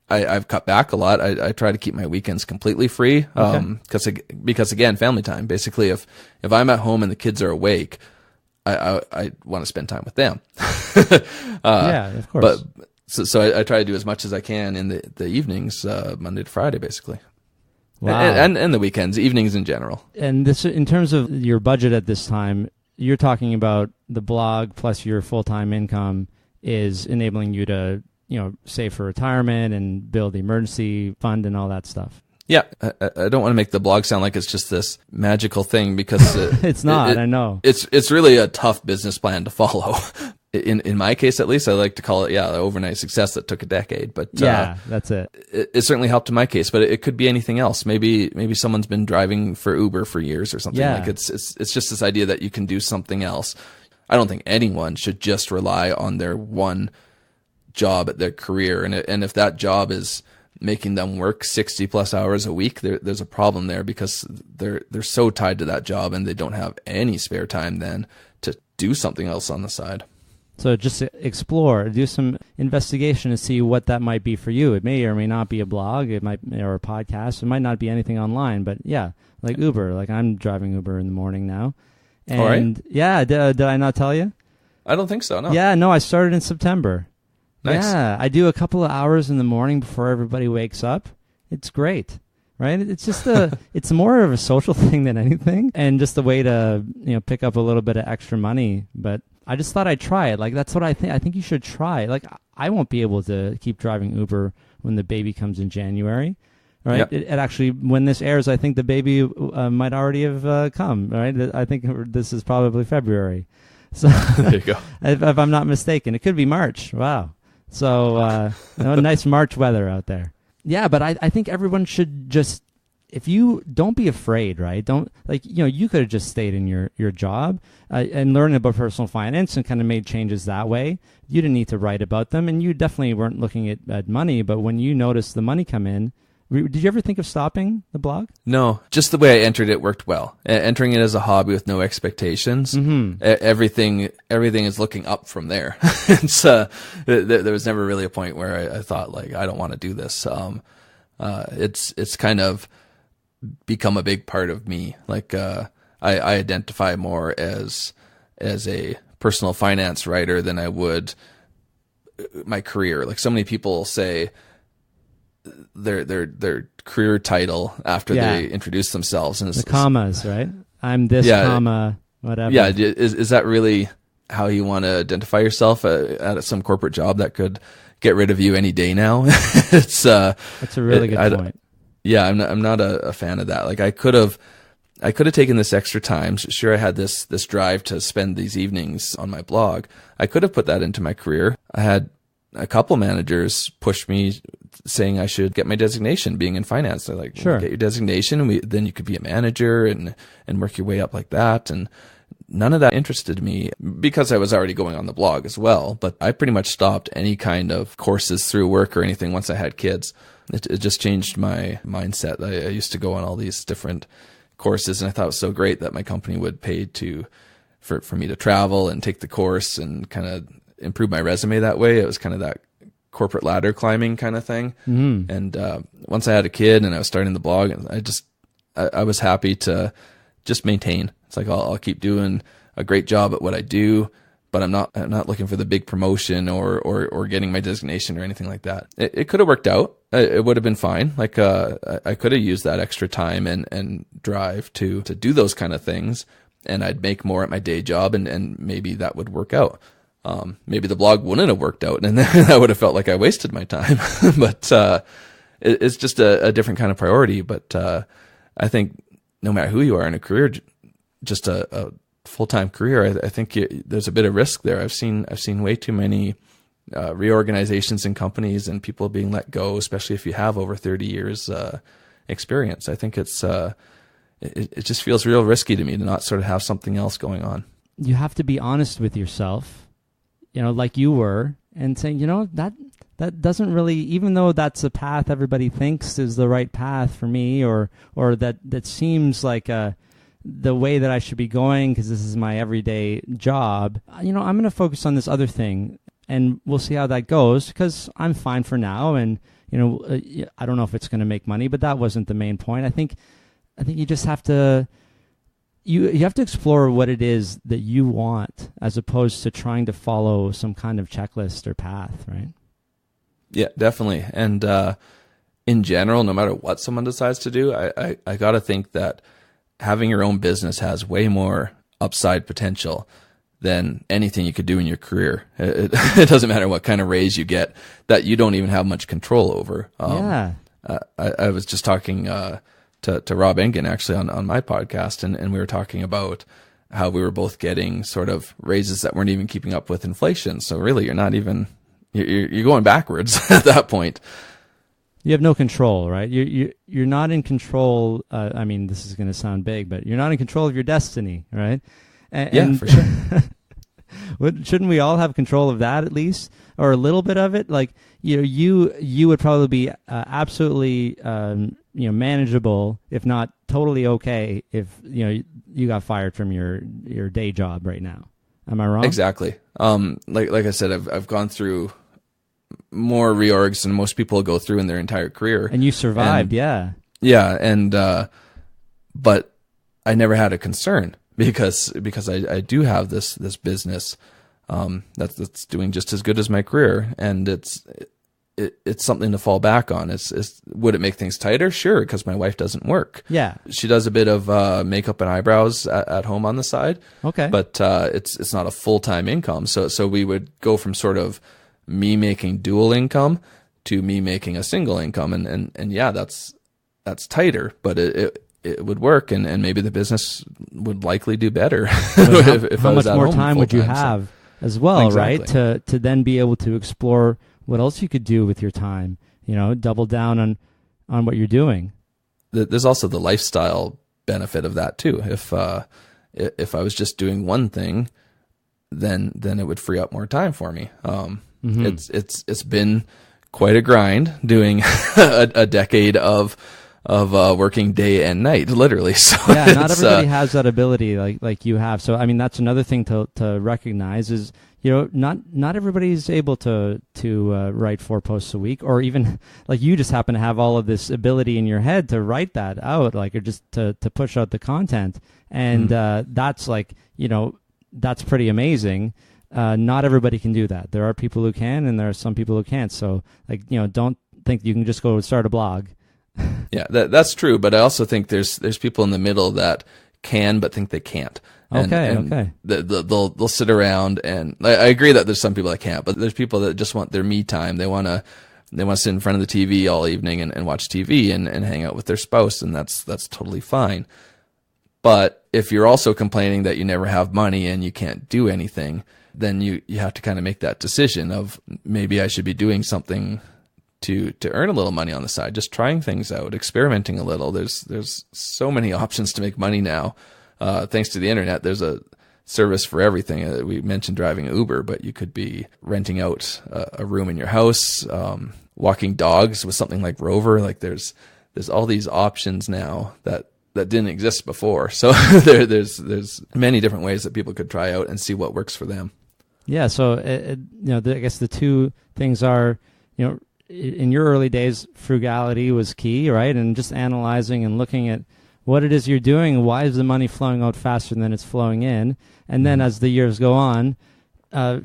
I've cut back a lot. I try to keep my weekends completely free, because again, family time. Basically, if I'm at home and the kids are awake, I want to spend time with them. Yeah, of course. But so I try to do as much as I can in the evenings, Monday to Friday, basically. Wow. And the weekends, evenings in general. And this, in terms of your budget at this time, you're talking about the blog plus your full-time income is enabling you to, save for retirement and build the emergency fund and all that stuff. Yeah, I don't want to make the blog sound like it's just this magical thing, because it's not. I know it's really a tough business plan to follow. In my case, at least, I like to call it, the overnight success that took a decade. But that's it. It certainly helped in my case, but it could be anything else. Maybe someone's been driving for Uber for years or something. Yeah. Like it's just this idea that you can do something else. I don't think anyone should just rely on their one job at their career, and if that job is making them work 60 plus hours a week, there's a problem there, because they're so tied to that job, and they don't have any spare time then to do something else on the side. So just explore, do some investigation to see what that might be for you. It may or may not be a blog, or a podcast. It might not be anything online, but like Uber. Like I'm driving Uber in the morning now. And all right. Yeah, did I not tell you? I don't think so, no. Yeah, no, I started in September. Nice. Yeah, I do a couple of hours in the morning before everybody wakes up. It's great, right? It's just it's more of a social thing than anything, and just a way to pick up a little bit of extra money. But I just thought I'd try it. Like that's what I think. I think you should try. Like I won't be able to keep driving Uber when the baby comes in January, right? Yep. It actually, when this airs, I think the baby might already have come, right? I think this is probably February. So there you go. If I'm not mistaken, it could be March. Wow. So nice March weather out there. Yeah, but I think everyone should just, if you don't be afraid, right? Don't you could have just stayed in your job and learned about personal finance and kind of made changes that way. You didn't need to write about them, and you definitely weren't looking at money. But when you noticed the money come in, did you ever think of stopping the blog? No, just the way I entered it worked well. Entering it as a hobby with no expectations, everything is looking up from there. There was never really a point where I thought like, I don't want to do this. It's kind of become a big part of me. Like I identify more as a personal finance writer than I would my career. Like so many people say their career title after they introduce themselves, and it's the commas, right? I'm this comma, whatever. Yeah, is that really how you want to identify yourself at some corporate job that could get rid of you any day now? That's a really good point. Yeah, I'm not a fan of that. Like I could have taken this extra time. Sure, I had this drive to spend these evenings on my blog. I could have put that into my career. I had a couple managers push me saying I should get my designation being in finance. They're like, sure, well, get your designation and then you could be a manager and work your way up like that. And none of that interested me because I was already going on the blog as well. But I pretty much stopped any kind of courses through work or anything once I had kids. It just changed my mindset. I used to go on all these different courses, and I thought it was so great that my company would pay for me to travel and take the course and kind of improve my resume that way. It was kind of that corporate ladder climbing kind of thing. Mm-hmm. And once I had a kid and I was starting the blog, I was happy to just maintain. It's like I'll keep doing a great job at what I do, but I'm not looking for the big promotion or getting my designation or anything like that. It could have worked out. It would have been fine. Like, I could have used that extra time and drive to do those kind of things, and I'd make more at my day job, and maybe that would work out. Maybe the blog wouldn't have worked out, and then I would have felt like I wasted my time. But it's just a different kind of priority. But I think no matter who you are in a career, just a full-time career, I think there's a bit of risk there. I've seen way too many reorganizations in companies and people being let go, especially if you have over 30 years experience. I think it just feels real risky to me to not sort of have something else going on. You have to be honest with yourself, like you were, and saying, that doesn't really, even though that's a path everybody thinks is the right path for me, or that seems like the way that I should be going because this is my everyday job, I'm going to focus on this other thing, and we'll see how that goes, because I'm fine for now, and I don't know if it's going to make money, but that wasn't the main point. I think you just have to you have to explore what it is that you want, as opposed to trying to follow some kind of checklist or path, right? Yeah, definitely. And in general, no matter what someone decides to do, I got to think that having your own business has way more upside potential than anything you could do in your career. It doesn't matter what kind of raise you get that you don't even have much control over. I was just talking to Rob Engen actually on my podcast, and we were talking about how we were both getting sort of raises that weren't even keeping up with inflation. So really, you're going backwards at that point. You have no control, right? You're not in control. I mean, this is going to sound big, but you're not in control of your destiny, right? And for sure. Shouldn't we all have control of that at least, or a little bit of it? Like, you would probably be absolutely manageable, if not totally okay, if you got fired from your day job right now. Am I wrong? Exactly. Like I said, I've gone through more reorgs than most people go through in their entire career. And you survived, yeah. Yeah, and but I never had a concern because I do have this business that's doing just as good as my career, and it's something to fall back on. Would it make things tighter? Sure, because my wife doesn't work. Yeah, she does a bit of makeup and eyebrows at home on the side. Okay, but it's not a full-time income. So we would go from sort of me making dual income to me making a single income, and yeah, that's tighter, but it would work, and maybe the business would likely do better. if how I was much at more home time would you full-time, have as well, exactly. right? To then be able to explore what else you could do with your time, double down on what you're doing. There's also the lifestyle benefit of that too. If I was just doing one thing, then it would free up more time for me. Mm-hmm. It's been quite a grind doing a decade of working day and night, literally. So yeah, not everybody has that ability like you have. So I mean, that's another thing to recognize is, not everybody's able to write 4 posts a week, or even like you just happen to have all of this ability in your head to write that out, or just to push out the content. And that's that's pretty amazing. Not everybody can do that. There are people who can, and there are some people who can't. So don't think you can just go start a blog. Yeah, that's true. But I also think there's people in the middle that can but think they can't. Okay. They'll sit around, and I agree that there's some people that can't, but there's people that just want their me time. They want to they want to sit in front of the TV all evening and watch TV and hang out with their spouse, and that's totally fine. But if you're also complaining that you never have money and you can't do anything, then you have to kind of make that decision of maybe I should be doing something to earn a little money on the side, just trying things out, experimenting a little. There's so many options to make money now. Thanks to the internet, there's a service for everything. We mentioned driving Uber, but you could be renting out a room in your house, walking dogs with something like Rover. Like there's all these options now that didn't exist before. So there's many different ways that people could try out and see what works for them. Yeah. So I guess the two things are, in your early days, frugality was key, right? And just analyzing and looking at what it is you're doing, why is the money flowing out faster than it's flowing in, and then as the years go on,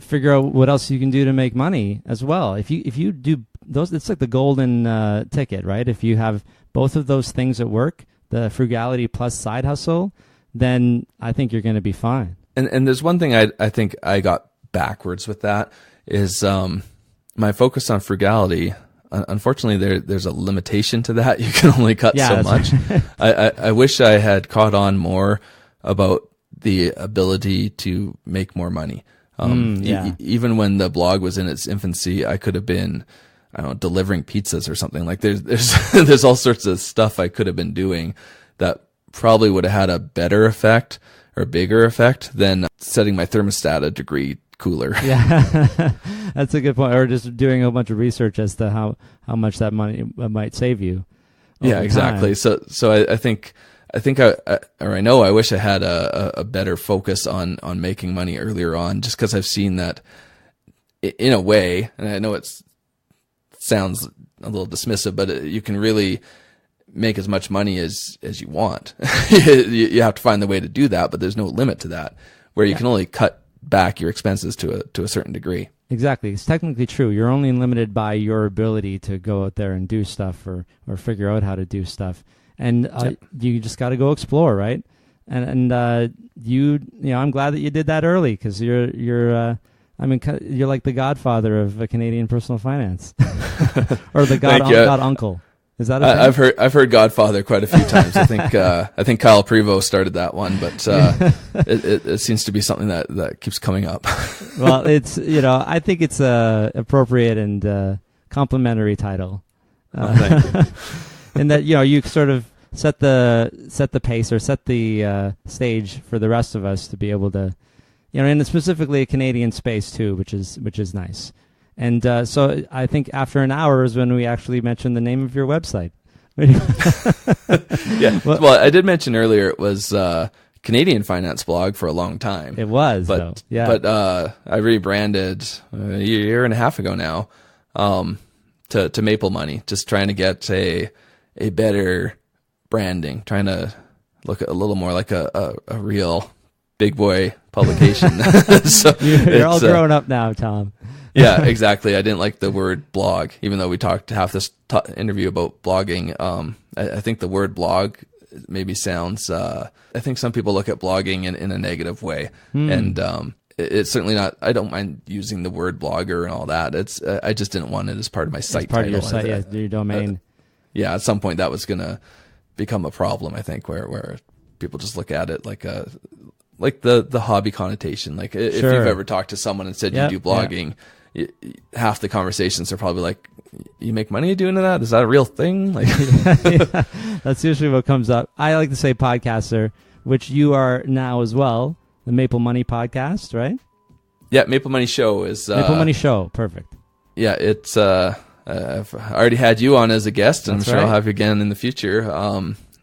figure out what else you can do to make money as well. If you do those, it's like the golden ticket, right? If you have both of those things at work, the frugality plus side hustle, then I think you're going to be fine. And there's one thing I think I got backwards with that is my focus on frugality. Unfortunately, there's a limitation to that. You can only cut so much. Right. I wish I had caught on more about the ability to make more money. Even when the blog was in its infancy, I could have been, I don't know, delivering pizzas or something. Like there's all sorts of stuff I could have been doing that probably would have had a better effect or a bigger effect than setting my thermostat a degree cooler. Yeah, that's a good point. Or just doing a bunch of research as to how much that money might save you. Yeah, exactly. So I know I wish I had a better focus on making money earlier on, just because I've seen that in a way, and I know it sounds a little dismissive, but you can really make as much money as you want. You have to find the way to do that, but there's no limit to that, where you can only cut back your expenses to a certain degree. Exactly. It's technically true. You're only limited by your ability to go out there and do stuff or figure out how to do stuff. And you just got to go explore, right? And I'm glad that you did that early, because you're like the godfather of Canadian personal finance, or the god uncle. Is that a thing? I've heard Godfather quite a few times. I think Kyle Prevost started that one, but it seems to be something that keeps coming up. Well, it's I think it's a appropriate and complimentary title. Thank you. In that you sort of set the pace or set the stage for the rest of us to be able to, and specifically a Canadian space too, which is nice. And so I think after an hour is when we actually mentioned the name of your website. Yeah. Well, I did mention earlier it was Canadian finance blog for a long time. It was, but yeah. But I rebranded a year and a half ago now to Maple Money, just trying to get a better branding, trying to look a little more like a real big boy publication. So you're all grown up now, Tom. Yeah, exactly. I didn't like the word blog, even though we talked half this interview about blogging. I think the word blog maybe sounds, I think some people look at blogging in a negative way. And it's certainly not, I don't mind using the word blogger and all that. I just didn't want it as part of my site part title. Of your site, your domain. Yeah, at some point that was going to become a problem, I think, where people just look at it like the hobby connotation. Like if you've ever talked to someone and said you do blogging, half the conversations are probably like, you make money doing that? Is that a real thing? Like, yeah, that's usually what comes up. I like to say podcaster, which you are now as well. The Maple Money podcast, right? Yeah, Maple Money Show is Maple Money Show. Perfect. Yeah, it's I've already had you on as a guest, and I'm sure I'll have you again in the future.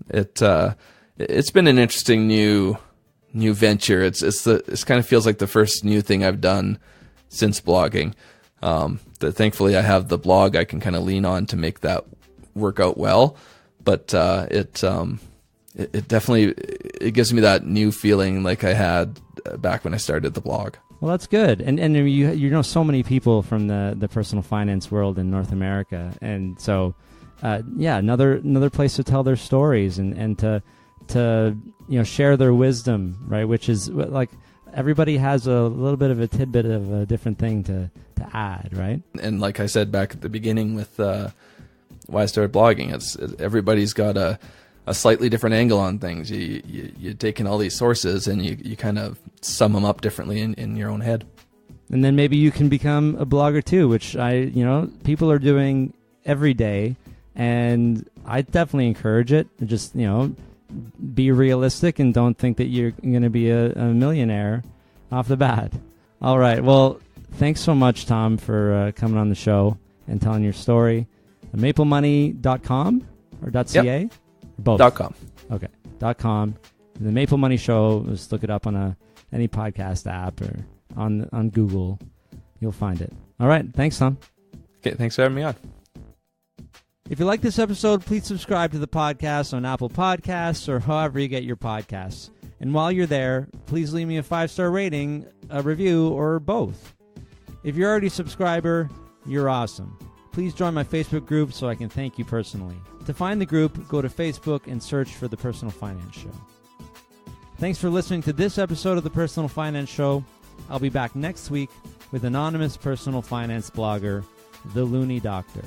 It's been an interesting new venture. It kind of feels like the first new thing I've done since blogging. Thankfully I have the blog I can kind of lean on to make that work out well, but it definitely gives me that new feeling like I had back when I started the blog. Well, that's good. And you know so many people from the personal finance world in North America, and so another place to tell their stories and to share their wisdom, right? Which is like everybody has a little bit of a tidbit of a different thing to add, right? And like I said back at the beginning with why I started blogging, it's everybody's got a slightly different angle on things. You take in all these sources and you kind of sum them up differently in your own head. And then maybe you can become a blogger too, which people are doing every day, and I definitely encourage it. Just, be realistic and don't think that you're going to be a millionaire off the bat. All right. Well, thanks so much, Tom, for coming on the show and telling your story. MapleMoney.com or .ca? Yep. Both. .com. Okay. .com. The Maple Money Show, just look it up on any podcast app or on Google. You'll find it. All right. Thanks, Tom. Okay. Thanks for having me on. If you like this episode, please subscribe to the podcast on Apple Podcasts or however you get your podcasts. And while you're there, please leave me a 5-star rating, a review, or both. If you're already a subscriber, you're awesome. Please join my Facebook group so I can thank you personally. To find the group, go to Facebook and search for The Personal Finance Show. Thanks for listening to this episode of The Personal Finance Show. I'll be back next week with anonymous personal finance blogger, The Looney Doctor.